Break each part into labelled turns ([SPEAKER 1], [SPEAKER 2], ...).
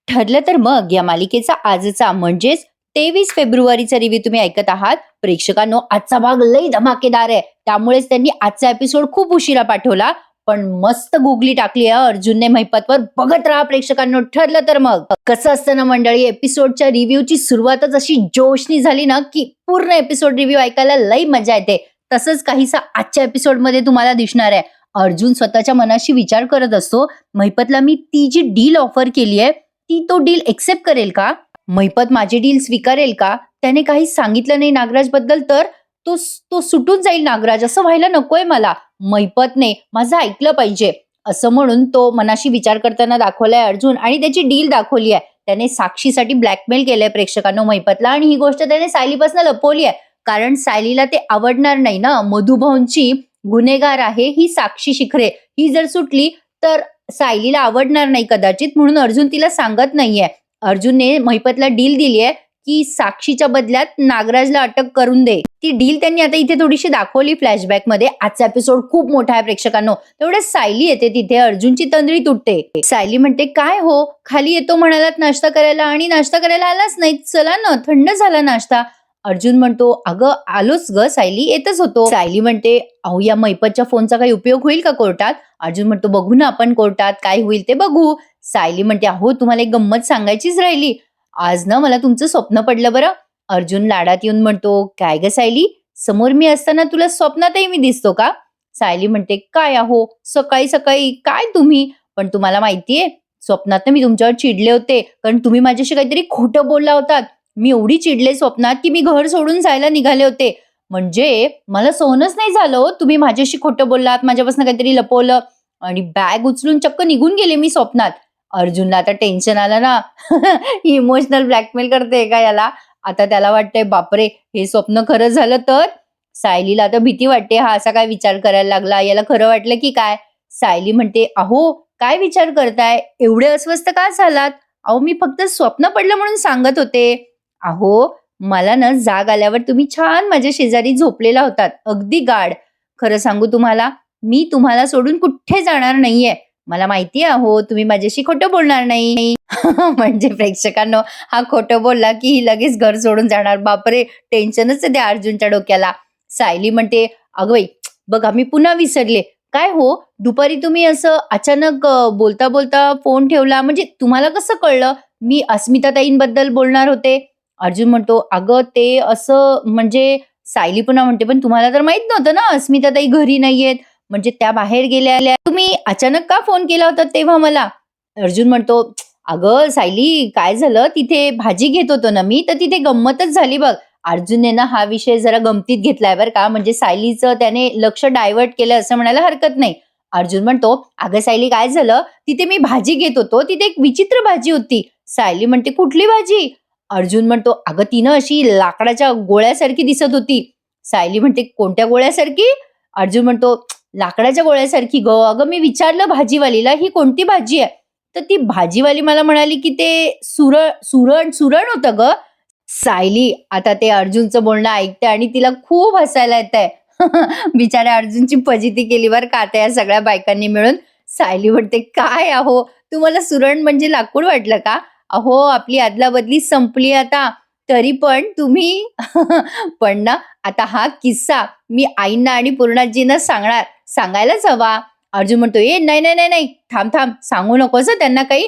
[SPEAKER 1] ठरलं तर मग या मालिकेचा आजचा म्हणजेच 23 फेब्रुवारीचा रिव्ह्यू तुम्ही ऐकत आहात. प्रेक्षकांनो, आजचा भाग लई धमाकेदार आहे, त्यामुळेच त्यांनी आजचा एपिसोड खूप उशिरा पाठवला. पण मस्त गुगली टाकली आहे अर्जुनने महिपतवर. बघत राहा प्रेक्षकांनो. ठरलं तर मग कसं असतं ना मंडळी, एपिसोडच्या रिव्ह्यूची सुरुवातच अशी जोशनी झाली ना की पूर्ण एपिसोड रिव्ह्यू ऐकायला लई मजा येते. तसंच काहीसा आजच्या एपिसोडमध्ये तुम्हाला दिसणार आहे. अर्जुन स्वतःच्या मनाशी विचार करत असतो, महिपतला मी ती जी डील ऑफर केली आहे ती तो डील एक्सेप्ट करेल का? महिपत माझी डील स्वीकारेल का? त्याने काही सांगितलं नाही नागराज बद्दल तर तो सुटून जाईल नागराज, असं व्हायला नकोय मला. महिपतने माझं ऐकलं पाहिजे असं म्हणून तो मनाशी विचार करताना दाखवलाय अर्जुन, आणि त्याची डील दाखवली आहे. त्याने साक्षीसाठी ब्लॅकमेल केलंय प्रेक्षकांनो महिपतला, आणि ही गोष्ट त्याने सायलीपासून लपवली आहे. कारण सायलीला ते आवडणार नाही ना. मधुभाऊंची गुन्हेगार आहे ही साक्षी शिखरे, ही जर सुटली तर सायलीला आवडणार नाही कदाचित, म्हणून अर्जुन तिला सांगत नाहीये. अर्जुनने महिपतला डील दिली आहे की साक्षीच्या बदल्यात नागराजला अटक करून दे. ती डील त्यांनी आता इथे थोडीशी दाखवली फ्लॅशबॅक मध्ये. आजचा एपिसोड खूप मोठा आहे प्रेक्षकांनो. तेवढे सायली येते तिथे, अर्जुनची तंद्री तुटते. सायली म्हणते, काय हो, खाली येतो म्हणालात नाश्ता करायला आणि नाश्ता करायला आलाच नाही, चला ना, थंड झाला नाश्ता. अर्जुन म्हणतो, अगं आलोच ग सायली, येतच होतो. सायली म्हणते, अहो या महिपतच्या फोनचा काही उपयोग होईल का कोर्टात? अर्जुन म्हणतो, बघू ना आपण कोर्टात काय होईल ते बघू. सायली म्हणते, अहो तुम्हाला एक गंमत सांगायचीच राहिली, आज ना मला तुमचं स्वप्न पडलं बरं. अर्जुन लाडात येऊन म्हणतो, काय ग सायली, समोर मी असताना तुला स्वप्नातही मी दिसतो का? सायली म्हणते, काय अहो सकाळी सकाळी काय तुम्ही, पण तुम्हाला माहितीये स्वप्नात मी तुमच्यावर चिडले होते, कारण तुम्ही माझ्याशी काहीतरी खोटं बोलला होतात. मी एवढी चिडले स्वप्नात की मी घर सोडून जायला निघाले होते. म्हणजे मला सहनच नाही झालं हो, तुम्ही माझ्याशी खोटं बोललात, माझ्यापासून काहीतरी लपवलं, आणि बॅग उचलून चक्क निघून गेले मी स्वप्नात. अर्जुनला आता टेन्शन आलं ना. इमोशनल ब्लॅकमेल करते का याला. आता त्याला वाटतंय, बापरे हे स्वप्न खरं झालं तर. सायलीला आता भीती वाटते, हा असा काय विचार करायला लागला, याला खरं वाटलं की काय. सायली म्हणते, अहो काय विचार करताय, एवढे अस्वस्थ का झालात? अहो मी फक्त स्वप्न पडलं म्हणून सांगत होते. अहो मला ना जाग आल्यावर तुम्ही छान माझ्या शेजारी झोपलेला होतात, अगदी गाढ. खरं सांगू तुम्हाला, मी तुम्हाला सोडून कुठे जाणार नाहीये. मला माहिती आहे अहो तुम्ही माझ्याशी खोटं बोलणार नाही. म्हणजे प्रेक्षकांनो, हा खोटं बोलला की ही लगेच घर सोडून जाणार. बापरे, टेन्शनच आहे त्या अर्जुनच्या डोक्याला. सायली म्हणते, अगं बाई बघा मी पुन्हा विसरले. काय हो, दुपारी तुम्ही असं अचानक बोलता बोलता फोन ठेवला, म्हणजे तुम्हाला कसं कळलं मी अस्मिताताईंबद्दल बोलणार होते? अर्जुन म्हणतो, अगं ते असं म्हणजे. सायली पुन्हा म्हणते, पण तुम्हाला तर माहित नव्हतं ना अस्मिताताई घरी नाहीयेत, म्हणजे त्या बाहेर गेल्या, तुम्ही अचानक का फोन केला होता तेव्हा मला? अर्जुन म्हणतो, अगं सायली काय झालं, तिथे भाजी घेत होतो ना मी, तर तिथे गंमतच झाली बघ. अर्जुनने ना हा विषय जरा गमतीत घेतलाय बरं का, म्हणजे सायलीचं त्याने लक्ष डायव्हर्ट केलं असं म्हणायला हरकत नाही. अर्जुन म्हणतो, अगं सायली काय झालं, तिथे मी भाजी घेत होतो, तिथे एक विचित्र भाजी होती. सायली म्हणते, कुठली भाजी? अर्जुन म्हणतो, अगं ती ना अशी लाकडाच्या गोळ्यासारखी दिसत होती. सायली म्हणते, कोणत्या गोळ्यासारखी? अर्जुन म्हणतो, लाकडाच्या गोळ्यासारखी ग. अगं मी विचारलं भाजीवालीला, ही कोणती भाजी आहे? तर ती भाजीवाली मला म्हणाली की ते सुरण होतं ग. सायली आता ते अर्जुनचं बोलणं ऐकते आणि तिला खूप हसायला येतंय. बिचाऱ्या अर्जुनची फजिती केली बरं का आता या सगळ्या बायकांनी मिळून. सायली म्हणते, काय अहो तुम्हाला सुरण म्हणजे लाकूड वाटलं का? अहो आपली अदला बदली संपली आता, तरी पण तुम्ही. पण ना आता हा किस्सा मी आईंना आणि पूर्णाजींना सांगायलाच हवा. अर्जुन म्हणतो, ए नाही नाही नाही नाही, थांब थांब, सांगू नकोस हं त्यांना काही.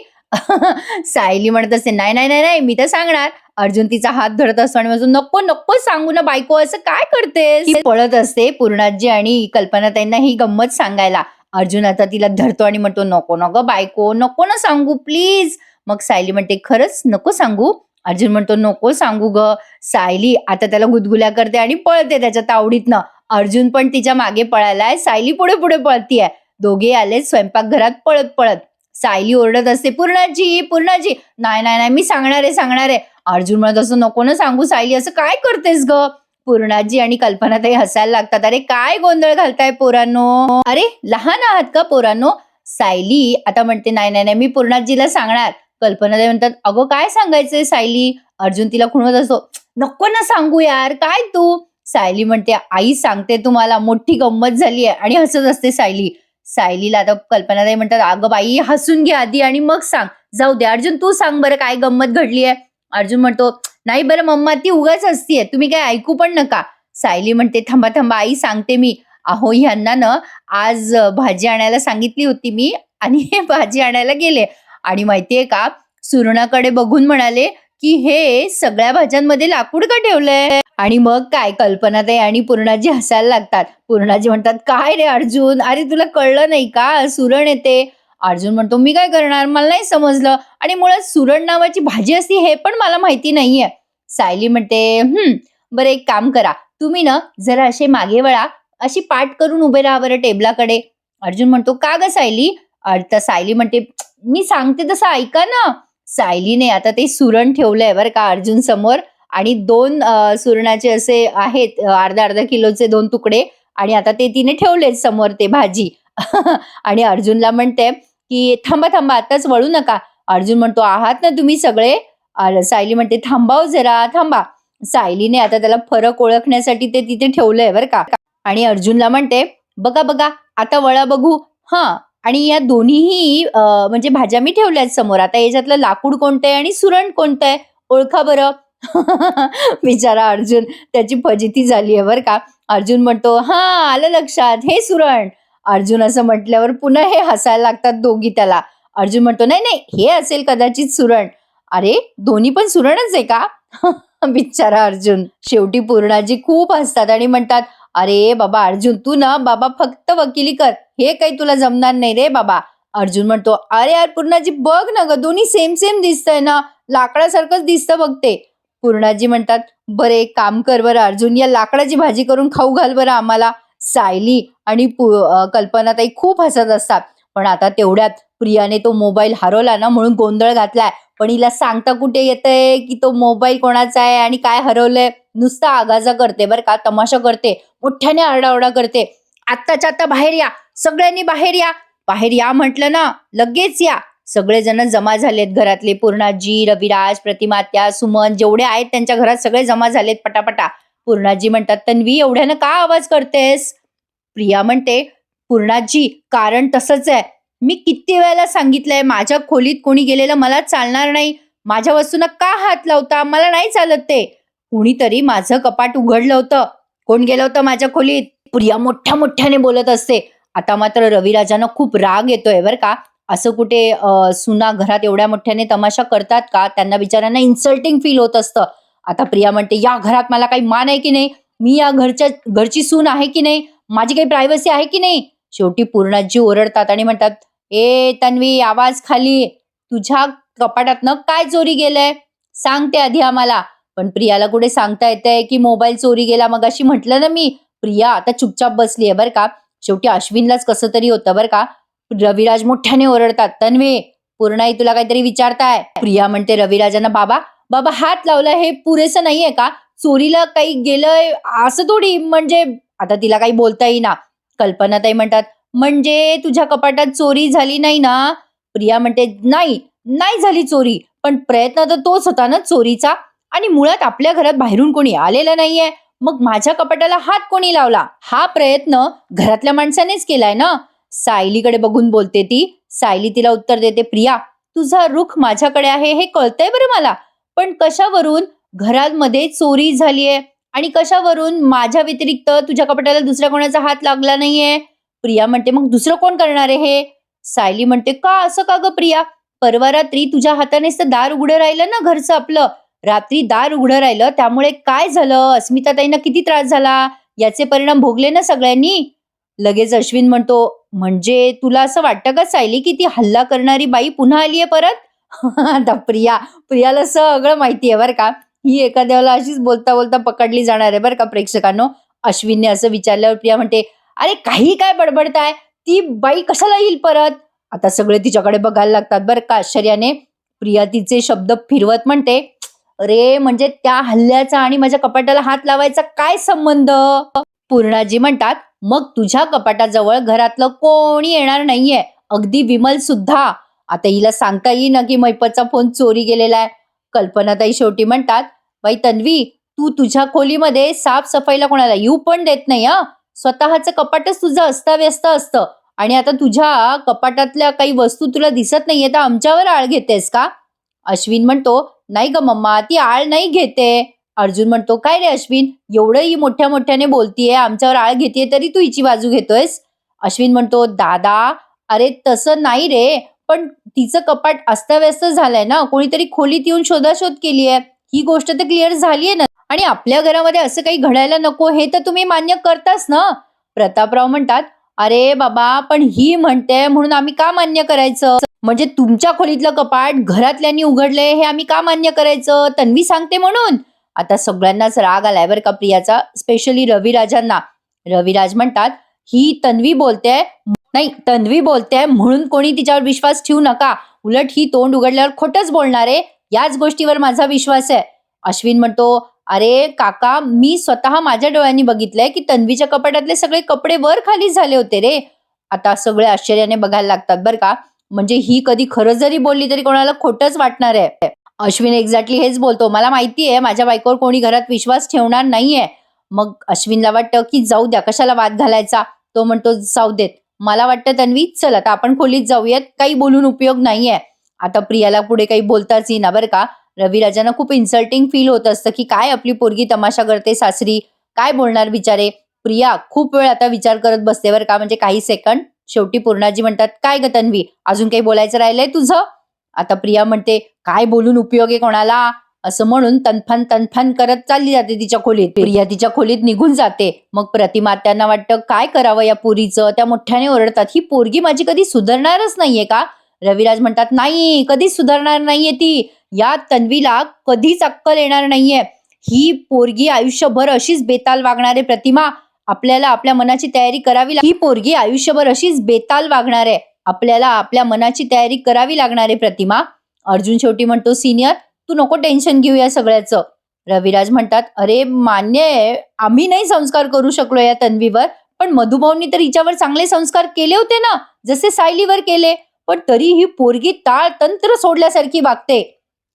[SPEAKER 1] सायली म्हणत असते, नाही नाही नाही नाही, मी तर सांगणार. अर्जुन तिचा हात धरत असतो आणि म्हणतो, नको नको सांगू ना बायको, असं काय करतेस? ती पळत असते पूर्णाजी आणि कल्पनाताईंना ही गंमत सांगायला. अर्जुन आता तिला धरतो आणि म्हणतो, नको नको बायको, नको ना सांगू प्लीज. मग सायली म्हणते, खरंच नको सांगू? अर्जुन म्हणतो, नको सांगू ग. सायली आता त्याला गुदगुल्या करते आणि पळते त्याच्या तावडीतनं. अर्जुन पण तिच्या मागे पळालाय, सायली पुढे पुढे पळतीये. दोघे आले स्वयंपाकघरात पळत पळत. सायली ओरडत असते, पूर्णाजी पूर्णाजी, नाही नाही नाही, मी सांगणार आहे. अर्जुन म्हणत असतो, नको ना सांगू सायली, असं काय करतेस ग? पूर्णाजी आणि कल्पनाताई हसायला लागतात, अरे काय गोंधळ घालताय पोरांनो, अरे लहान आहात का पोरांनो? सायली आता म्हणते, नाही नाही नाही, मी पूर्णाजीला सांगणार. कल्पनाताई म्हणतात, अगं काय सांगायचंय सायली? अर्जुन तिला खुणवत असतो, नको ना सांगू यार, काय तू? सायली म्हणते, आई सांगते तुम्हाला, मोठी गंमत झाली आहे, आणि हसत असते सायली. सायलीला आता कल्पनाताई म्हणतात, "अगं बाई, हसून घे आधी आणि मग सांग." "जाऊ दे अर्जुन, तू सांग बरं काय गंमत घडली आहे?" अर्जुन म्हणतो, "नाही बरं मम्मा, ती उगाच हसतीये. तुम्ही काय ऐकू पण नका." सायली म्हणते, "थांबा, थांबा आई सांगते मी. अहो ह्यांना ना आज भाजी आणायला सांगितली होती मी आणि हे भाजी आणायला गेले आणि माहितीये का, सुरणाकडे बघून म्हणाले, की हे सगळ्या भाज्यांमध्ये लाकूड का ठेवलंय?" आणि मग काय कल्पनाताई आणि पूर्णाजी हसायला लागतात. पूर्णाजी म्हणतात, "काय रे अर्जुन, अरे तुला कळलं नाही का? सुरण येते." अर्जुन म्हणतो, "मी काय करणार? मला नाही समजलं आणि मुळात सुरण नावाची भाजी असते हे पण मला माहिती नाहीये." सायली म्हणते, बरं एक काम करा. तुम्ही ना जरा असे मागे वळा, अशी पाठ करून उभे राहा बरं टेबलाकडे." अर्जुन म्हणतो, "का गं सायली?" तर सायली म्हणते, "मी सांगते तसं ऐका ना." सायलीने आता ते सुरण ठेवलंय बरं का अर्जुन समोर आणि 2 सुरणाचे असे आहेत अर्धा-अर्धा किलोचे 2 तुकडे आणि आता ते तिने ठेवलेत समोर ते भाजी. आणि अर्जुनला म्हणते, की "थांबा, थांबा आताच वळू नका." अर्जुन म्हणतो, "आहात ना तुम्ही सगळे?" सायली म्हणते, "थांबा हो जरा, थांबा." सायलीने आता त्याला फरक ओळखण्यासाठी ते तिथे ठेवलंय बरं का आणि अर्जुनला म्हणते, "बघा, बघा आता वळा बघू." हां. आणि या दोन्हीही म्हणजे भाज्या मी ठेवल्यात समोर. आता याच्यातलं लाकूड कोणतं आहे आणि सुरण कोणतं आहे? ओळखा बरं. बिचारा अर्जुन त्याची फजिती झाली आहे बरं का. अर्जुन म्हणतो, "हां, आलं लक्षात. हे सुरण." अर्जुन असं म्हटल्यावर पुन्हा हे हसायला लागतात दोघी त्याला. अर्जुन म्हणतो, "नाही, नाही, हे असेल कदाचित सुरण." "अरे, दोन्ही पण सुरणच आहे का?" बिचारा अर्जुन. शेवटी पूर्णाजी खूप हसतात आणि म्हणतात, "अरे बाबा अर्जुन, तू ना बाबा फक्त वकिली कर. हे काही तुला जमणार नाही रे बाबा." अर्जुन म्हणतो, "अरे यार पूर्णाजी बघ ना गं, दोन्ही सेम सेम दिसतंय ना. लाकडासारखंच दिसतं बघ ते." पूर्णाजी म्हणतात, "बरं एक काम कर बरं अर्जुन, या लाकडाची भाजी करून खाऊ घाल बरं आम्हाला." सायली आणि कल्पनाताई खूप हसत असतात. पण आता तेवढ्यात प्रियाने तो मोबाईल हरवला ना म्हणून गोंधळ घातलाय. पण हिला सांगता कुठे येतंय, की तो मोबाईल कोणाचा आहे आणि काय हरवलंय. नुसता आगाजा करते बरं का, तमाशा करते. मोठ्याने आरडाओरडा करते. "आत्ताच्या आत्ता बाहेर या. सगळ्यांनी बाहेर या. बाहेर या म्हटलं ना, लगेच या." सगळेजण जमा झालेत घरातले. पूर्णाजी, रविराज, प्रतिमात्या, सुमन जेवढे आहेत त्यांच्या घरात सगळे जमा झालेत पटापटा. पूर्णाजी म्हणतात, "तन्वी एवढ्यानं का आवाज करतेस?" प्रिया म्हणते, "पूर्णाजी कारण तसंच आहे. मी किती वेळेला सांगितलंय माझ्या खोलीत कोणी गेलेलं मला चालणार नाही. माझ्या वस्तूंना का हात लावता? मला नाही चालत ते. कुणीतरी माझं कपाट उघडलं होतं. कोण गेलं होतं माझ्या खोलीत?" प्रिया मोठ्या मोठ्याने बोलत असते. आता मात्र रविराजांना खूप राग येतोय बरं का. असं कुठे सुना घरात एवढ्या मोठ्याने तमाशा करतात का? त्यांना बिचाऱ्यांना इन्सल्टिंग फील होत असतं. आता प्रिया म्हणते, "या घरात मला काही मान आहे की नाही? मी या घरची सून आहे की नाही? माझी काही प्रायव्हसी आहे की नाही?" शेवटी पूर्णाजी ओरडतात आणि म्हणतात, "ए तन्वी आवाज खाली. तुझ्या कपाटातनं काय चोरी गेलंय? सांग ते आधी आम्हाला." पण प्रियाला कुठे सांगता येतंय की मोबाईल चोरी गेला मगाशी म्हटलं ना मी. प्रिया आता चुपचाप बसलीये बरं का. शेवटी अश्विनलाच कसं तरी होतं बरं का. रविराज मोठ्याने ओरडतात, "तन्वी, पूर्णाई तुला काहीतरी विचारताय." प्रिया म्हणते रविराजांना, "बाबा, बाबा हात लावला हे पुरेसं नाहीये का? चोरीला काही गेलंय असं थोडी म्हणजे." आता तिला काही बोलता येईना. कल्पनाताई म्हणतात, "म्हणजे तुझ्या कपाटात चोरी झाली नाही ना?" प्रिया म्हणते, "नाही, नाही झाली चोरी. पण प्रयत्न तर तोच होता ना चोरीचा आणि मुळात आपल्या घरात बाहेरून कोणी आलेलं नाहीये. मग माझ्या कपाटाला हात कोणी लावला? हा प्रयत्न घरातल्या माणसानेच केलाय ना." सायलीकडे बघून बोलते ती. सायली तिला उत्तर देते, "प्रिया, तुझा रुख माझ्याकडे आहे हे कळतंय बरं मला. पण कशावरून घरामध्ये चोरी झालीये आणि कशावरून माझ्या व्यतिरिक्त तुझ्या कपाटाला दुसऱ्या कोणाचा हात लागला नाहीये?" प्रिया म्हणते, "मग दुसरं कोण करणार आहे हे?" सायली म्हणते, "का असं का गं प्रिया? परवा रात्री तुझ्या हातानेच तर दार उघडं राहिलं ना घरचं आपलं. रात्री दार उघडं राहिलं त्यामुळे काय झालं? अस्मिताताईंना किती त्रास झाला? याचे परिणाम भोगले ना सगळ्यांनी." लगेच अश्विन म्हणतो, "म्हणजे तुला असं वाटतं का सायली की ती हल्ला करणारी बाई पुन्हा आलीये परत?" आता प्रियाला सगळं माहितीये बरं का. ही एखाद्याला अशीच बोलता बोलता पकडली जाणार आहे बरं का प्रेक्षकांनो. अश्विनने असं विचारल्यावर प्रिया म्हणते, "अरे काही काय बडबडताय? ती बाई कशाला येईल परत?" आता सगळे तिच्याकडे बघायला लागतात बरं का आश्चर्याने. प्रिया तिचे शब्द फिरवत म्हणते, "अरे म्हणजे त्या हल्ल्याचा आणि माझ्या कपाटाला हात लावायचा काय संबंध?" पूर्णाजी म्हणतात, "मग तुझ्या कपाटाजवळ घरातलं कोणी येणार नाहीये, अगदी विमल सुद्धा." आता हिला सांगता येईना की मैपतचा फोन चोरी गेलेला आहे. कल्पनाताई शेवटी म्हणतात, "बाई तन्वी, तू तुझ्या खोलीमध्ये साफसफाईला कोणाला येऊ पण देत नाही हं. स्वतःचं कपाटच तुझं अस्ताव्यस्त असतं आणि आता तुझ्या कपाटातल्या काही वस्तू तुला दिसत नाहीये तर आमच्यावर आळ घेतेस का? अश्विन म्हणतो, नाही ग मम्मा, ती आळ नाही घेते. अर्जुन म्हणतो, काय रे अश्विन, एवढं ही मोठ्या मोठ्याने बोलतीये, आमच्यावर आळ घेतीये तरी तू हिची बाजू घेतोयस. अश्विन म्हणतो, दादा, अरे तसं नाही रे, पण तिचं कपाट अस्ताव्यस्त झालंय ना, कोणीतरी खोलीत येऊन शोधाशोध केली आहे, ही गोष्ट तर क्लिअर झालीये ना, आणि आपल्या घरामध्ये असं काही घडायला नको हे तर तुम्ही मान्य करताच ना. प्रतापराव म्हणतात, अरे बाबा, पण ही म्हणते म्हणून आम्ही का मान्य करायचं? म्हणजे तुमच्या खोलीतलं कपाट घरातल्यांनी उघडले हे आम्ही का मान्य करायचं? तन्वी सांगते म्हणून. आता सगळ्यांनाच राग आलाय बरं का प्रियाचा, स्पेशली रविराजांना. रविराज म्हणतात, ही तन्वी बोलते, नाही तन्वी बोलते म्हणून कोणी तिच्यावर विश्वास ठेवू नका, उलट ही तोंड उघडल्यावर खोटच बोलणार आहे, याच गोष्टीवर माझा विश्वास आहे. अश्विन म्हणतो, अरे काका, मी स्वतः माझ्या डोळ्यांनी बघितलंय की तन्वीच्या कपाटातले सगळे कपडे वर खाली झाले होते रे. आता सगळे आश्चर्याने बघायला लागतात बरं का, म्हणजे ही कधी खरं जरी बोलली तरी कोणाला खोटच वाटणार आहे. अश्विन एक्झॅक्टली हेच बोलतो, मला माहितीये माझ्या बायकोवर कोणी घरात विश्वास ठेवणार नाहीये. मग अश्विनला वाटतं की जाऊ द्या, कशाला वाद घालायचा. तो म्हणतो, जाऊ देत, मला वाटतं तन्वी, चल आता आपण खोलीत जाऊयात, काही बोलून उपयोग नाहीये. आता प्रियाला पुढे काही बोलताच येईना बरं का. रविराजांना खूप इन्सल्टिंग फील होत असतं की काय आपली पोरगी तमाशा करते सासरी, काय बोलणार बिचारे. प्रिया खूप वेळ आता विचार करत बसते बरं का, म्हणजे काही सेकंड. शेवटी पूर्णाजी म्हणतात, काय ग तन्वी, अजून काही बोलायचं राहिलंय तुझं? आता प्रिया म्हणते, काय बोलून उपयोग आहे कोणाला, असं म्हणून तनफन तनफन करत चालली जाते तिच्या खोलीत. प्रिया तिच्या खोलीत निघून जाते. मग प्रतिमा त्यांना वाटतं काय करावं या पोरीचं, त्या मोठ्याने ओरडतात, ही पोरगी माझी कधी सुधारणारच नाहीये का? रविराज म्हणतात, नाही, कधीच सुधारणार नाहीये ती, या तन्वीला कधीच अक्कल येणार नाहीये, ही पोरगी आयुष्यभर अशीच बेताल वागणार आहे. प्रतिमा, आपल्याला आपल्या मनाची तयारी करावी ही पोरगी आयुष्यभर अशीच बेताल वागणार आहे, आपल्याला आपल्या मनाची तयारी करावी लागणार आहे प्रतिमा. अर्जुन शेवटी म्हणतो, सिनियर, तू नको टेन्शन घेऊ या सगळ्याचं. रविराज म्हणतात, अरे मान्य आहे, आम्ही नाही संस्कार करू शकलो या तन्वीवर, पण मधुभाऊंनी तर हिच्यावर चांगले संस्कार केले होते ना, जसे सायलीवर केले, पण तरी ही पोरगी ताळ तंत्र सोडल्यासारखी वागते.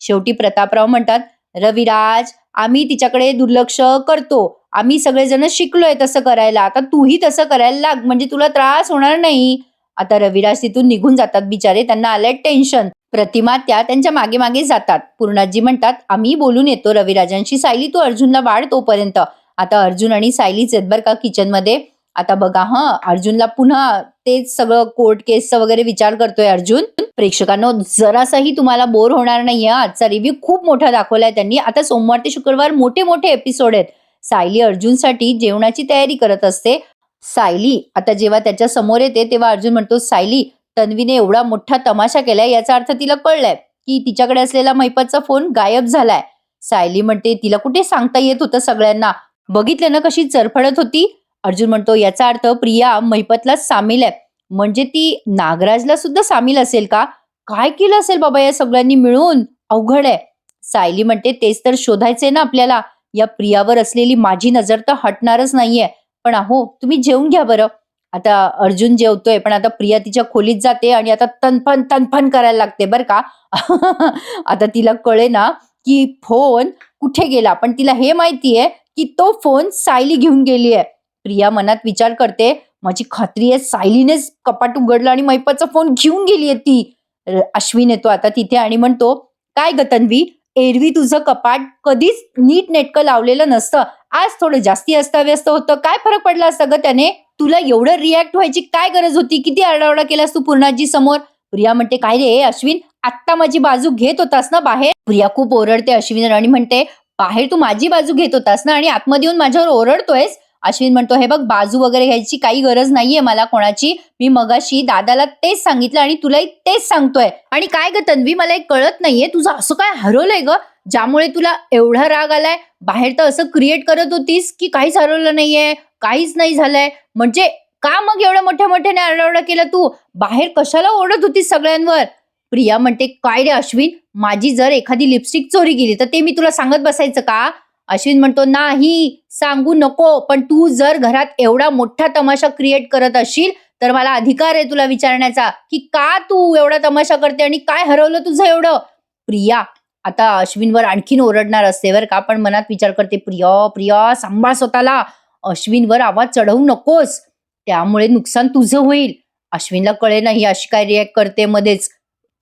[SPEAKER 1] शेवटी प्रतापराव म्हणतात, रविराज, आम्ही तिच्याकडे दुर्लक्ष करतो, आम्ही सगळेजण शिकलोय तसं करायला, आता तूही तसं करायला लाग, म्हणजे तुला त्रास होणार नाही. आता रविराज तिथून निघून जातात बिचारे, त्यांना आलंय टेन्शन. प्रतिमा त्यांच्या मागे मागे जातात. पूर्णाजी म्हणतात, आम्ही बोलून येतो रविराजांशी, सायली तू अर्जुनला वाढ तोपर्यंत. आता अर्जुन आणि सायलीच आहेत बरं का किचन मध्ये. आता बघा, अर्जुनला पुन्हा तेच सगळं कोर्ट केसचं वगैरे विचार करतोय अर्जुन. प्रेक्षकांनो, जरासाही तुम्हाला बोर होणार नाहीये, आजचा रिव्ह्यू खूप मोठा दाखवलाय त्यांनी. आता सोमवार ते शुक्रवार मोठे मोठे एपिसोड आहेत. सायली अर्जुनसाठी जेवणाची तयारी करत असते. सायली आता जेव्हा त्याच्या समोर येते तेव्हा अर्जुन म्हणतो, सायली, तन्वीने एवढा मोठा तमाशा केलाय, याचा अर्थ तिला कळलाय की तिच्याकडे असलेला महिपतचा फोन गायब झालाय. सायली म्हणते, तिला कुठे सांगता येत होतं सगळ्यांना, बघितलं ना कशी चरफडत होती. अर्जुन म्हणतो, याचा अर्थ प्रिया महिपतला सामील आहे, म्हणजे ती नागराजला सुद्धा सामील असेल का? काय केलं असेल बाबा या सगळ्यांनी मिळून, अवघड आहे. सायली म्हणते, तेच तर शोधायचंय ना आपल्याला, या प्रियावर असलेली माझी नजर तर हटणारच नाहीये. पण अहो, तुम्ही जेवून घ्या बरं. आता अर्जुन जेवतोय, पण आता प्रिया तिच्या खोलीत जाते आणि आता तनफन तनफन करायला लागते बरं का. आता तिला कळे ना की फोन कुठे गेला, पण तिला हे माहितीये की तो फोन सायली घेऊन गेली आहे. प्रिया मनात विचार करते, माझी खात्री आहे सायलीनेच कपाट उघडलं आणि महिपतचा फोन घेऊन गेली आहे ती. अश्विन येतो आता तिथे आणि म्हणतो, काय ग तन्वी, एरवी तुझं कपाट कधीच नीट नेटकं लावलेलं नसतं, आज थोडं जास्ती अस्ताव्यस्त होतं, काय फरक पडला असता ग त्याने, तुला एवढं रिॲक्ट व्हायची काय गरज होती, किती आरडाओरडा केलास तू पूर्णाजी समोर. प्रिया म्हणते, काय रे अश्विन, आत्ता माझी बाजू घेत होतास ना बाहेर. प्रिया खूप ओरडते अश्विन आणि म्हणते, बाहेर तू माझी बाजू घेत होतास ना आणि आतमध्ये येऊन माझ्यावर ओरडतोयस. अश्विन म्हणतो, हे बघ, बाजू वगैरे घ्यायची काही गरज नाहीये मला कोणाची, मी मगाशी दादाला तेच सांगितलं आणि तुलाही तेच सांगतोय. आणि काय ग तन्वी, मला एक कळत नाहीये, तुझं असं काय हरवलंय ग, ज्यामुळे तुला एवढा राग आलाय. बाहेर तर असं क्रिएट करत होतीस की काहीच हरवलं नाहीये, काहीच नाही झालंय, म्हणजे का मग एवढ्या मोठ्या मोठ्याने आरडाओरडा केला तू, बाहेर कशाला ओरडत होतीस सगळ्यांवर. प्रिया म्हणते, काय रे अश्विन, माझी जर एखादी लिपस्टिक चोरी गेली तर ते मी तुला सांगत बसायचं का? अश्विन म्हणतो, नाही सांगू नको, पण तू जर घरात एवढा मोठा तमाशा क्रिएट करत असशील तर मला अधिकार आहे तुला विचारण्याचा की का तू एवढा तमाशा करते आणि काय हरवलं तुझं एवढं. प्रिया आता अश्विनवर आणखीन ओरडणार असते बरं का, पण मनात विचार करते, प्रिया प्रिया सांभाळ स्वतःला, अश्विनवर आवाज चढवू नकोस, त्यामुळे नुकसान तुझं होईल. अश्विनला कळेना ही अशी काय रिॲक्ट करते मध्येच.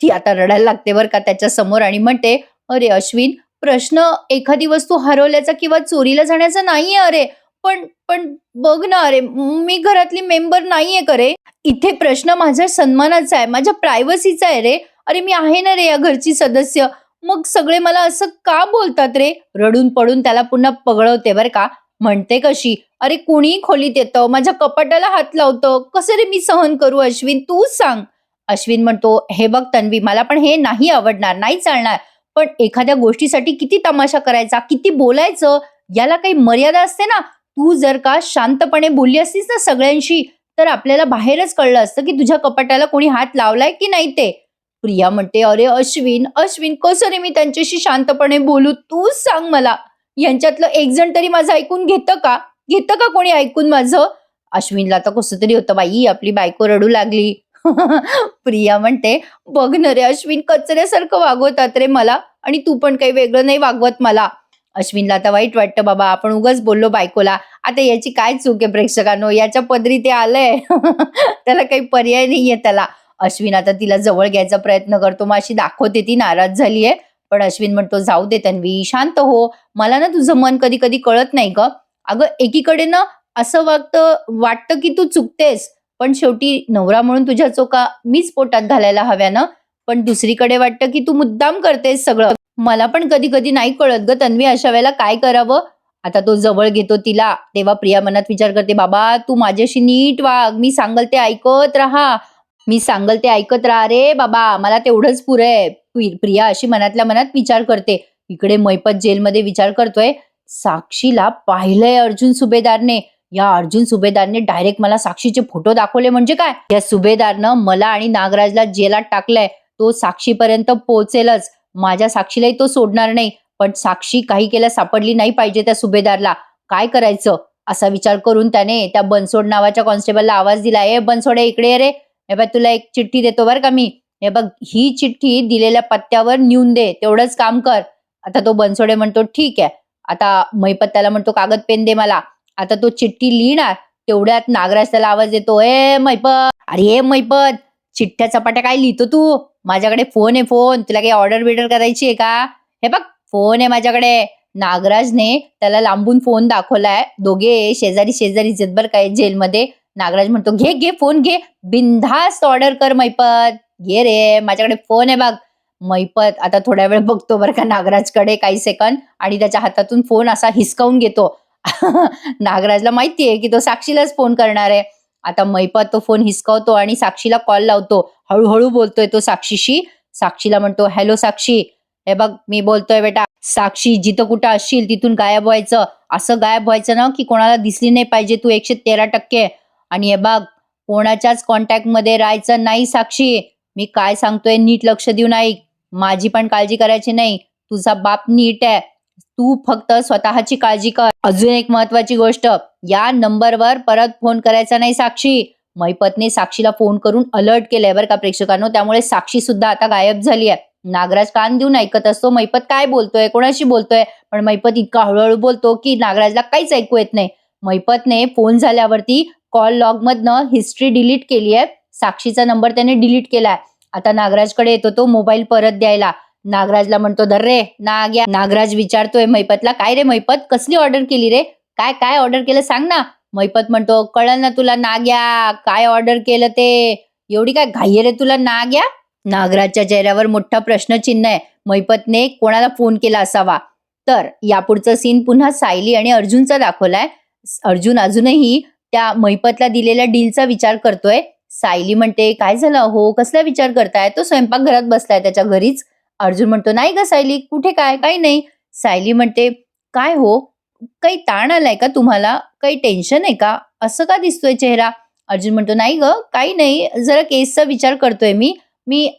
[SPEAKER 1] ती आता रडायला लागते बरं का त्याच्या समोर आणि म्हणते, "अरे अश्विन, प्रश्न एखादी वस्तू हरवल्याचा किंवा चोरीला जाण्याचा नाहीये अरे. पण पण बघ ना अरे, मी घरातली मेंबर नाहीये का रे? इथे प्रश्न माझ्या सन्मानाचा आहे, माझ्या प्रायव्हसीचा आहे रे. अरे मी आहे ना रे या घरची सदस्य. मग सगळे मला असं का बोलतात रे?" रडून पडून त्याला पुन्हा पगळवते बरं का. म्हणते कशी, "अरे कुणीही खोलीत येतं, माझ्या कपाटाला हात लावतं. कसं रे मी सहन करू अश्विन, तूच सांग." अश्विन म्हणतो, "हे बघ तन्वी, मला पण हे नाही आवडणार, नाही चालणार. पण एखाद्या गोष्टीसाठी किती तमाशा करायचा, किती बोलायचं, याला काही मर्यादा असते ना. तू जर का शांतपणे बोलली असतीस ना सगळ्यांशी, तर आपल्याला बाहेरच कळलं असतं की तुझ्या कपाटाला कोणी हात लावलाय की नाही ते." प्रिया म्हणते, "अरे अश्विन, अश्विन, कसं रे मी त्यांच्याशी शांतपणे बोलू? तूच सांग मला. यांच्यातलं एक जण तरी माझं ऐकून घेतं का? घेतं का कोणी ऐकून माझं?" अश्विनला आता कसं तरी होतं, बाई आपली बायको रडू लागली. प्रिया म्हणते, "बघ ना रे अश्विन, कचऱ्यासारखं वागवतात रे मला आणि तू पण काही वेगळं नाही वागवत मला." अश्विनला आता वाईट वाटतं, बाबा आपण उगाच बोललो बायकोला. आता याची काय चूक आहे प्रेक्षकांनो? याच्या पदरी ते आलंय. त्याला काही पर्याय नाहीये त्याला. अश्विन आता तिला जवळ घ्यायचा प्रयत्न करतो. मग अशी दाखवते ती नाराज झालीये. पण अश्विन म्हणतो, "जाऊ दे तन्वी, शांत हो. मला ना तुझं मन कधी-कधी कळत नाही गं. अगं एकीकडे ना असं वाटतं की तू चुकतेस. पण शेवटी नवरा म्हणून तुझ्या चोका मीच पोटात घालायला हव्या ना. पण दुसरीकडे वाटतं की तू मुद्दाम करतेस सगळं. मला पण कधी-कधी नाही कळत गं तन्वी, अशा वेळेला काय करावं?" आता तो जवळ घेतो तिला. तेव्हा प्रिया मनात विचार करते, "बाबा तू माझ्याशी नीट वाग. मी सांगल ते ऐकत राहा. मी सांगल ते ऐकत राहा रे बाबा. मला तेवढंच पुरे." प्रिया अशी मनातल्या मनात विचार करते. इकडे मैपत जेलमध्ये विचार करतोय, साक्षीला पाहिलंय अर्जुन सुभेदारने. या अर्जुन सुभेदारने डायरेक्ट मला साक्षीचे फोटो दाखवले म्हणजे काय? या सुभेदारनं मला आणि नागराजला जेलात टाकलंय. तो साक्षीपर्यंत पोहोचेलच. माझ्या साक्षीलाही तो सोडणार नाही. पण साक्षी काही केल्या सापडली नाही पाहिजे त्या सुभेदारला. काय करायचं? असा विचार करून त्याने त्या बनसोड नावाच्या कॉन्स्टेबलला आवाज दिला, "ए बनसोडे इकडे ये रे. हे बघ तुला एक चिठ्ठी देतो बरं का मी. हे बघ ही चिठ्ठी दिलेल्या पत्त्यावर नेऊन दे. तेवढंच काम कर." आता तो बनसोडे म्हणतो, "ठीक आहे." आता मैपत त्याला म्हणतो, "कागद पेन दे मला." आता तो चिठ्ठी लिहिणार. तेवढ्यात नागराज त्याला आवाज देतो, "ए मैपत, अरे ए मैपत, चिठ्ठ्या चपाट्या काय लिहितो तू? माझ्याकडे फोन आहे फोन. तुला काही ऑर्डर बिर्डर करायची आहे का? हे बघ फोन आहे माझ्याकडे." नागराजने त्याला लांबून फोन दाखवलाय. दोघे शेजारी शेजारीच आहेत बरं काय जेलमध्ये. नागराज म्हणतो, "घे घे फोन घे. बिनधास्त ऑर्डर कर मैपत. घे रे, माझ्याकडे फोन आहे बघ." मैपत आता थोड्या वेळ बघतो बरं का नागराजकडे काही सेकंद आणि त्याच्या हातातून फोन असा हिसकावून घेतो. नागराजला माहितीये की तो साक्षीलाच फोन करणार आहे. आता मैपत तो फोन हिसकावतो आणि साक्षीला कॉल लावतो. हळूहळू बोलतोय तो साक्षीशी. साक्षीला म्हणतो, "हॅलो साक्षी, हे बघ मी बोलतोय बेटा. साक्षी जिथं कुठं असशील तिथून गायब व्हायचं. असं गायब व्हायचं ना की कोणाला दिसली नाही पाहिजे तू 113%. आणि हे बघ कोणाच्याच कॉन्टॅक्टमध्ये राहायचं नाही साक्षी. मी काय सांगतोय नीट लक्ष देऊन ऐक. माझी पण काळजी करायची नाही. तुझा बाप नीट आहे. तू फक्त स्वतःची काळजी कर. अजून एक महत्वाची गोष्ट, या नंबरवर परत फोन करायचा नाही साक्षी." मैपतने साक्षीला फोन करून अलर्ट केलंय बरं का प्रेक्षकांनो. त्यामुळे साक्षी सुद्धा आता गायब झाली आहे. नागराज कान देऊन ऐकत असतो मैपत काय बोलतोय, कोणाशी बोलतोय. पण मैपत इतका हळूहळू बोलतो की नागराजला काहीच ऐकू येत नाही. मैपतने फोन झाल्यावरती कॉल लॉग मधनं हिस्ट्री डिलीट केली आहे. साक्षीचा नंबर त्याने डिलीट केलाय. आता नागराजकडे येतो तो मोबाईल परत द्यायला. नागराजला म्हणतो, "धर रे नाग्या." नागराज विचारतोय मैपतला, "काय रे मैपत, कसली ऑर्डर केली रे? काय काय ऑर्डर केलं सांग ना." मैपत म्हणतो, "कळलं ना तुला नाग्या, काय ऑर्डर केलं ते. एवढी काय घाई आहे रे तुला नाग्या?" नागराजच्या चेहऱ्यावर मोठा प्रश्नचिन्ह आहे. मैपतने कोणाला फोन केला असावा? तर यापुढचं सीन पुन्हा सायली आणि अर्जुनचा दाखवलाय. अर्जुन अजूनही त्या मैपतला दिलेल्या डीलचा विचार करतोय. सायली म्हणते, "काय झालं हो, कसला विचार करताय?" तो स्वयंपाकघरात बसलाय त्याच्या घरीच. अर्जुन म्हणतो, "नाही ग सायली, कुठे काय, काही नाही." सायली म्हणते, "काय हो, काही ताण आलाय का तुम्हाला? काही टेन्शन आहे का? असं का दिसतोय चेहरा?" अर्जुन म्हणतो, "नाही ग, काही नाही. जरा केसचा विचार करतोय मी. मी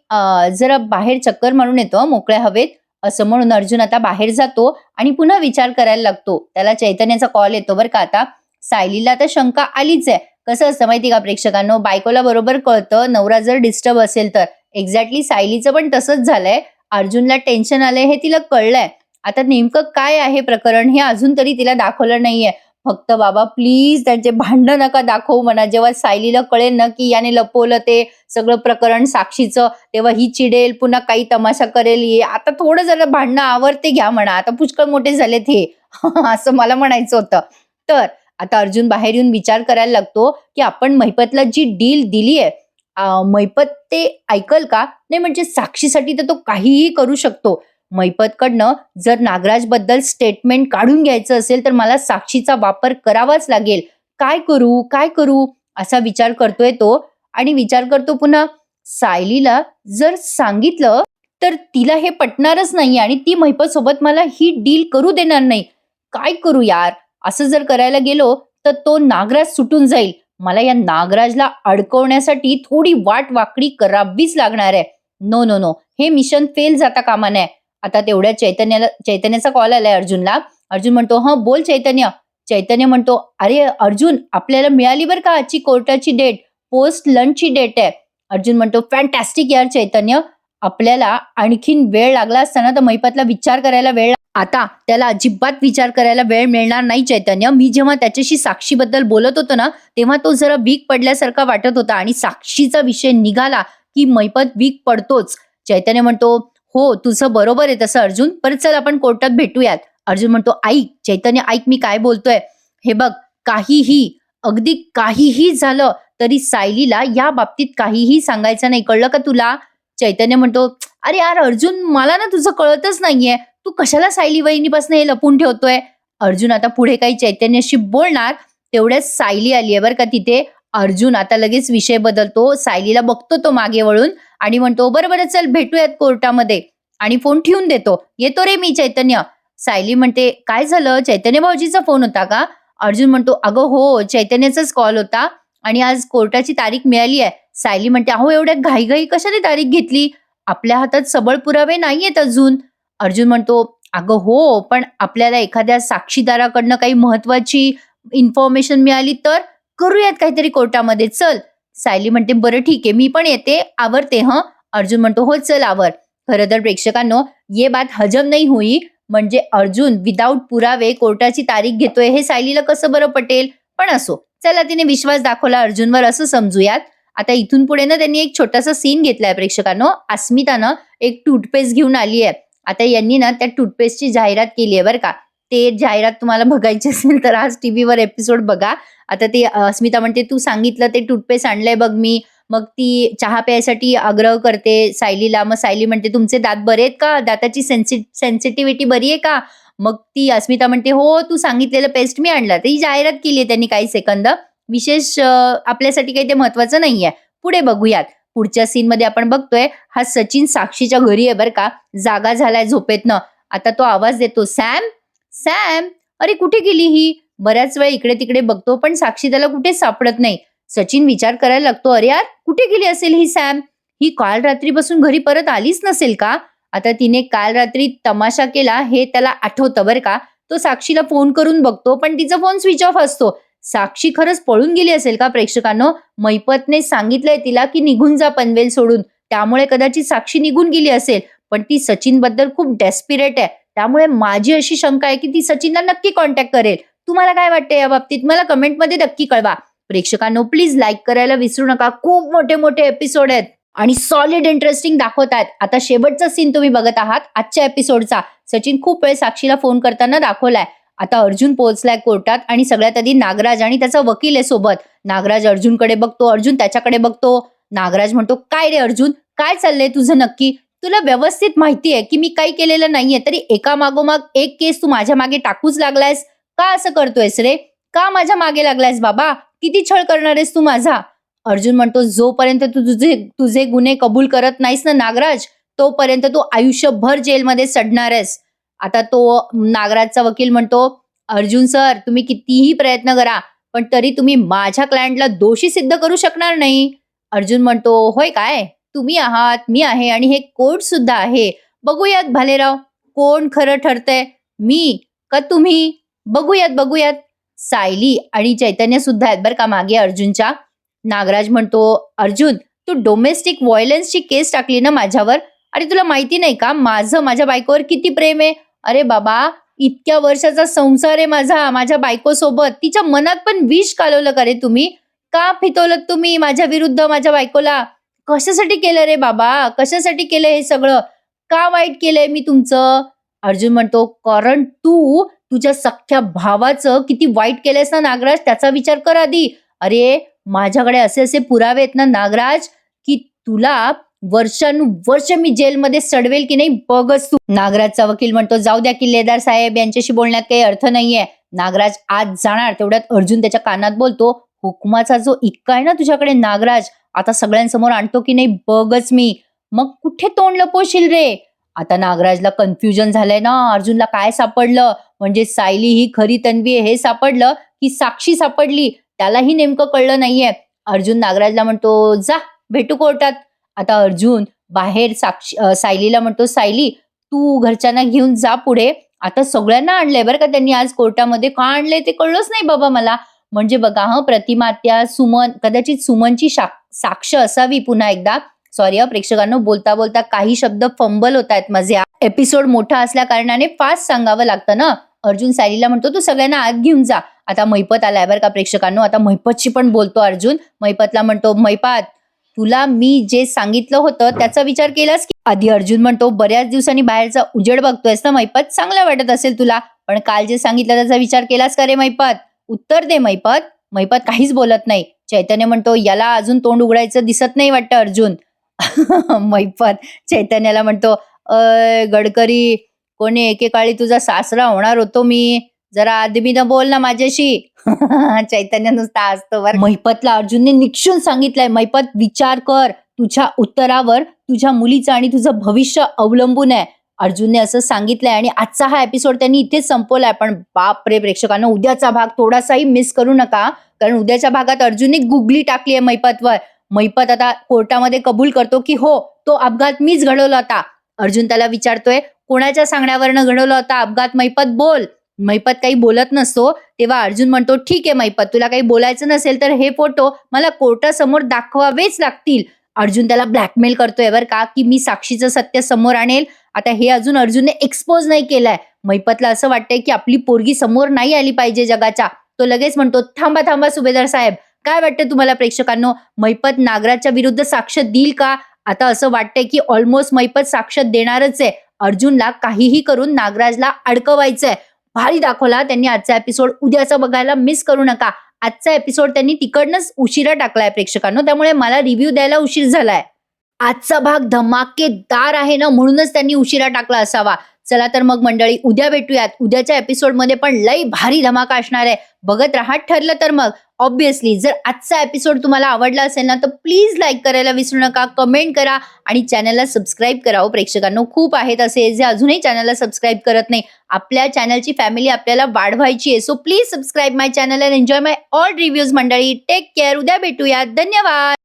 [SPEAKER 1] जरा बाहेर चक्कर मारून येतो मोकळ्या हवेत." असं म्हणून अर्जुन आता बाहेर जातो आणि पुन्हा विचार करायला लागतो. त्याला चैतन्याचा कॉल येतो बरं का आता. सायलीला आता शंका आलीच आहे. कसं असतं माहिती का प्रेक्षकांनो, बायकोला बरोबर कळतं नवरा जर डिस्टर्ब असेल तर. एक्झॅक्टली सायलीचं पण तसंच झालंय. अर्जुनला टेन्शन आलंय हे तिला कळलंय. आता नेमकं काय आहे प्रकरण हे अजून तरी तिला दाखवलं नाहीये. फक्त बाबा प्लीज त्यांचे भांडण नका दाखवू म्हणा. जेव्हा सायलीला कळेल ना की याने लपवलं ते सगळं प्रकरण साक्षीचं, तेव्हा ही चिडेल, पुन्हा काही तमाशा करेल. आता थोडं जरा भांडणं आवरते घ्या म्हणा, आता पुष्कळ मोठे झालेत हे असं मला म्हणायचं होतं. तर आता अर्जुन बाहेर येऊन विचार करायला लागतो की आपण महिपतला जी डील दिली आहे, महिपत ते ऐकल का? नाही म्हणजे साक्षीसाठी तर तो काहीही करू शकतो. महिपतकडनं जर नागराज बद्दल स्टेटमेंट काढून घ्यायचं असेल तर मला साक्षीचा वापर करावाच लागेल. काय करू काय करू असा विचार करतोय तो. आणि विचार करतो पुन्हा, सायलीला जर सांगितलं तर तिला हे पटणारच नाही आणि ती महिपत सोबत मला ही डील करू देणार नाही. काय करू यार? असं जर करायला गेलो तर तो नागराज सुटून जाईल. मला या नागराजला अडकवण्यासाठी थोडी वाट वाकडी करावीच लागणार आहे. नो नो नो, हे मिशन फेल जाता कामा नये. आता तेवढ्या चैतन्याचा कॉल आलाय अर्जुनला. अर्जुन म्हणतो, हं बोल चैतन्य. चैतन्य म्हणतो, अरे अर्जुन, आपल्याला मिळाली बरं का आजची कोर्टाची डेट, पोस्ट लंचची डेट आहे. अर्जुन म्हणतो, फॅन्टॅस्टिक यार चैतन्य, आपल्याला आणखीन वेळ लागला असताना तर महिपतला विचार करायला वेळ, आता त्याला अजिबात विचार करायला वेळ मिळणार नाही चैतन्य. मी जेव्हा त्याच्याशी साक्षीबद्दल बोलत होतो ना, तेव्हा तो जरा वीक पडल्यासारखा वाटत होता आणि साक्षीचा विषय निघाला की महिपत वीक पडतोच. चैतन्य म्हणतो, हो तुझं बरोबर आहे तसं अर्जुन, परत चल आपण कोर्टात भेटूयात. अर्जुन म्हणतो, ऐक चैतन्य, ऐक मी काय बोलतोय. हे बघ, काहीही, अगदी काहीही झालं तरी सायलीला या बाबतीत काहीही सांगायचं नाही, कळलं का तुला? चैतन्य म्हणतो, अरे यार अर्जुन, मला ना तुझं कळतच नाहीये, तू कशाला सायली वहिनीपासून हे लपून ठेवतोय. अर्जुन आता पुढे काही चैतन्याशी बोलणार तेवढ्याच सायली आली आहे बरं का तिथे. अर्जुन आता लगेच विषय बदलतो, सायलीला बघतो तो मागे वळून आणि म्हणतो, बरं बरं चल भेटूयात कोर्टामध्ये, आणि फोन ठेवून देतो. येतो रे मी चैतन्य. सायली म्हणते, काय झालं, चैतन्य भाऊजीचा फोन होता का? अर्जुन म्हणतो, अगं हो, चैतन्याचाच कॉल होता आणि आज कोर्टाची तारीख मिळाली आहे. सायली म्हणते, अहो एवढ्या घाईघाई कशाने तारीख घेतली, आपल्या हातात सबळ पुरावे नाहीयेत अजून. अर्जुन म्हणतो, अगं हो, पण आपल्याला एखाद्या साक्षीदाराकडनं काही महत्वाची इन्फॉर्मेशन मिळाली तर करूयात काहीतरी कोर्टामध्ये, चल. सायली म्हणते, बरं ठीक आहे, मी पण येते, आवरते हं. अर्जुन म्हणतो, हो चल आवर. खरं तर प्रेक्षकांनो, ये बात हजम नाही हुई, म्हणजे अर्जुन विदाऊट पुरावे कोर्टाची तारीख घेतोय हे सायलीला कसं बरं पटेल. पण असो, चला तिने विश्वास दाखवला अर्जुनवर असं समजूयात. आता इथून पुढे ना त्यांनी एक छोटासा सीन घेतलाय प्रेक्षकांनो. अस्मितानं एक टूथपेस्ट घेऊन आली आहे. आता यांनी ना त्या टूथपेस्टची जाहिरात केली आहे बरं का. ते जाहिरात तुम्हाला बघायची असेल तर आज टीव्हीवर एपिसोड बघा. आता ती अस्मिता म्हणते, तू सांगितलं ते टूथपेस्ट आणलंय बघ मी. मग ती चहा प्यायसाठी आग्रह करते सायलीला. मग सायली म्हणते, तुमचे दात बरे आहेत का, दाताची सेन्सिटिव्हिटी बरी आहे का? मग ती अस्मिता म्हणते, हो तू सांगितलेलं पेस्ट मी आणला. ती जाहिरात केली आहे त्यांनी काही सेकंद. विशेष आपल्यासाठी काही ते महत्वाचं नाहीये. पुढे बघूयात. पुढच्या सीन मध्ये आपण बघतोय, हा सचिन साक्षीच्या घरी आहे बरं का. जागा झालाय झोपेतनं. आता तो आवाज देतो, सॅम सॅम, अरे कुठे गेली ही? बऱ्याच वेळ इकडे तिकडे बघतो पण साक्षी त्याला कुठे सापडत नाही. सचिन विचार करायला लागतो, अरे यार कुठे गेली असेल ही सॅम? ही काल रात्रीपासून घरी परत आलीच नसेल का? आता तिने काल रात्री तमाशा केला हे त्याला आठवतं बरं का. तो साक्षीला फोन करून बघतो पण तिचा फोन स्विच ऑफ असतो. साक्षी खरंच पळून गेली असेल का प्रेक्षकांनो? महिपतने सांगितलंय तिला की निघून जा पनवेल सोडून, त्यामुळे कदाचित साक्षी निघून गेली असेल. पण ती सचिन बद्दल खूप डेस्पिरेट आहे, त्यामुळे माझी अशी शंका आहे की ती सचिनला नक्की कॉन्टॅक्ट करेल. तुम्हाला काय वाटतं या बाबतीत? मला कमेंटमध्ये नक्की कळवा. प्रेक्षकांनो प्लीज लाईक करायला विसरू नका. खूप मोठे मोठे एपिसोड आहेत आणि सॉलिड इंटरेस्टिंग दाखवतात. आता शेवटचा सीन तुम्ही बघत आहात आजच्या एपिसोडचा. सचिन खूप वेळ साक्षीला फोन करताना दाखवलाय. आता अर्जुन पोहोचलाय कोर्टात आणि सगळ्यात आधी नागराज आणि त्याचा वकील आहे सोबत. नागराज अर्जुनकडे बघतो, अर्जुन त्याच्याकडे बघतो. नागराज म्हणतो, काय रे अर्जुन, काय चाललंय तुझं नक्की? तुला व्यवस्थित माहिती आहे की मी काही केलेलं नाहीये, तरी एका मागोमाग एक केस तू माझ्या मागे टाकूच लागलायस. का असं करतोयस रे? का माझ्या मागे लागलायस बाबा? किती छळ करणार आहेस तू माझा? अर्जुन म्हणतो, जोपर्यंत तू तुझे गुन्हे कबूल करत नाहीस ना नागराज, तोपर्यंत तू आयुष्यभर जेलमध्ये सडणार आहेस. आता तो नागराजचा वकील म्हणतो, अर्जुन सर तुम्ही कितीही प्रयत्न करा पण तरी तुम्ही माझ्या क्लायंटला दोषी सिद्ध करू शकणार नाही. अर्जुन म्हणतो, होय काय? तुम्ही आहात, मी आहे आणि हे कोर्ट सुद्धा आहे. बघूयात भालेराव, कोण खरं ठरतंय, मी का तुम्ही? बघूयात. सायली आणि चैतन्य सुद्धा आहेत बरं का मागे अर्जुनच्या. नागराज म्हणतो, अर्जुन तू डोमेस्टिक व्हायलन्सची केस टाकली ना माझ्यावर, अरे तुला माहिती नाही का माझं माझ्या बायकोवर किती प्रेम आहे? अरे बाबा, इतक्या वर्षाचा संसार आहे माझा, माझ्या बायकोसोबत. तिच्या मनात पण विष कालवलं का रे तुम्ही? का फितवलत तुम्ही माझ्या विरुद्ध माझ्या बायकोला? कशासाठी केलं रे बाबा? कशासाठी केलं हे सगळं? का वाईट केलंय मी तुमचं? अर्जुन म्हणतो, "कारण तू तुझ्या सख्ख्या भावाचं किती वाईट केलंयस ना नागराज, त्याचा विचार कर आधी. अरे, माझ्याकडे असे-असे पुरावे आहेत ना नागराज, की तुला वर्षानुवर्ष मी जेलमध्ये सडवेल की नाही बघच तू." नागराजचा वकील म्हणतो, "जाऊ द्या किल्लेदार साहेब, यांच्याशी बोलण्यात काही अर्थ नाहीये." नागराज आज जाणार, तेवढ्यात अर्जुन त्याच्या कानात बोलतो, "हुकमाचा जो इक्का आहे ना तुझ्याकडे नागराज, आता सगळ्यांसमोर आणतो की नाही बघच मी. मग कुठे तोंड लपवशील रे?" आता नागराजला कन्फ्युजन झालंय ना, अर्जुनला काय सापडलं? म्हणजे सायली ही खरी तन्वी आहे हे सापडलं, की साक्षी सापडली? त्यालाही नेमकं कळलं नाहीये. अर्जुन नागराजला म्हणतो, "जा, भेटू कोर्टात." आता अर्जुन बाहेर सायलीला म्हणतो, "सायली, तू घरच्यांना घेऊन जा पुढे." आता सगळ्यांना आणलंय बरं का त्यांनी आज कोर्टामध्ये. का आणलंय ते कळलंच नाही बाबा मला. म्हणजे बघा हं, प्रतिमा आत्या, सुमन, कदाचित सुमनची साक्ष असावी पुन्हा एकदा. सॉरी प्रेक्षकांनो, बोलता बोलता काही शब्द फंबल होत आहेत माझे. एपिसोड मोठा असल्या कारणाने फास्ट सांगावं लागतं ना. अर्जुन सायलीला म्हणतो, "तू सगळ्यांना आत घेऊन जा." आता महिपत आलाय बरं का प्रेक्षकांनो. आता महिपतशी पण बोलतो अर्जुन. महिपतला म्हणतो, "महिपत, तुला मी जे सांगितलं होतं त्याचा विचार केलास की?" आधी अर्जुन म्हणतो, "बऱ्याच दिवसांनी बाहेरचा उजेड बघतोयस ना महिपत, चांगलं वाटत असेल तुला. पण काल जे सांगितलं त्याचा विचार केलास का रे महिपत? उत्तर दे महिपत." महिपत काहीच बोलत नाही. चैतन्य म्हणतो, "याला अजून तोंड उघडायचं दिसत नाही वाटतं अर्जुन." महिपत चैतन्याला म्हणतो, गडकरी, कोणी एकेकाळी तुझा सासरा होणार होतो मी. जरा आदबीनं बोल ना माझ्याशी." चैतन्य नुसता हसतो बरं. महिपतला अर्जुनने निक्षून सांगितलंय, "महिपत, विचार कर. तुझ्या उत्तरावर तुझ्या मुलीचं आणि तुझं भविष्य अवलंबून आहे." अर्जुनने असं सांगितलंय आणि आजचा हा एपिसोड त्यांनी इथेच संपवलाय. पण बापरे प्रेक्षकांनो, उद्याचा भाग थोडासाही मिस करू नका. कारण उद्याच्या भागात अर्जुनने गुगली टाकली आहे महिपतवर. महिपत आता कोर्टामध्ये कबूल करतो की हो, तो अपघात मीच घडवला होता. अर्जुन त्याला विचारतोय, "कोणाच्या सांगण्यावरनं घडवला होता अपघात महिपत, बोल." महिपत काही बोलत नसतो. तेव्हा अर्जुन म्हणतो, "ठीक आहे महिपत, तुला काही बोलायचं नसेल तर हे फोटो मला कोर्टासमोर दाखवावेच लागतील." अर्जुन त्याला ब्लॅकमेल करतोय बरं का, की मी साक्षीचं सत्य समोर आणेल. आता हे अजून अर्जुनने एक्सपोज नाही केलंय. महिपतला असं वाटतंय की आपली पोरगी समोर नाही आली पाहिजे जगाच्या. तो लगेच म्हणतो, "थांबा थांबा सुभेदार साहेब, काय वाटतं तुम्हाला प्रेक्षकांनो, महिपत नागराजच्या विरुद्ध साक्ष देईल का?" आता असं वाटतंय की ऑलमोस्ट महिपत साक्ष देणारच आहे. अर्जुनला काहीही करून नागराजला अडकवायचंय. भारी दाखवला त्यांनी आजचा एपिसोड. उद्याचा बघायला मिस करू नका. आजचा एपिसोड त्यांनी तिकडनंच उशिरा टाकलाय प्रेक्षकांनो, त्यामुळे मला रिव्ह्यू द्यायला उशीर झालाय. आजचा भाग धमाकेदार आहे ना, म्हणूनच त्यांनी उशिरा टाकला असावा. चला तर मग मंडळी, उद्या भेटूयात. उद्याच्या एपिसोडमध्ये पण लई भारी धमाका असणार आहे. बघत राहा. ठरलं तर मग ऑब्व्हियसली जर आजचा एपिसोड तुम्हाला आवडला असेल ना, तर प्लीज लाईक करायला विसरू नका, कमेंट करा आणि चॅनलला सबस्क्राईब करा. हो प्रेक्षकांनो, खूप आहेत असे जे अजूनही चॅनलला सबस्क्राईब करत नाही. आपल्या चॅनलची फॅमिली आपल्याला वाढवायची आहे. So please subscribe my channel and enjoy my all reviews मंडळी. Take care. उद्या भेटूयात. धन्यवाद.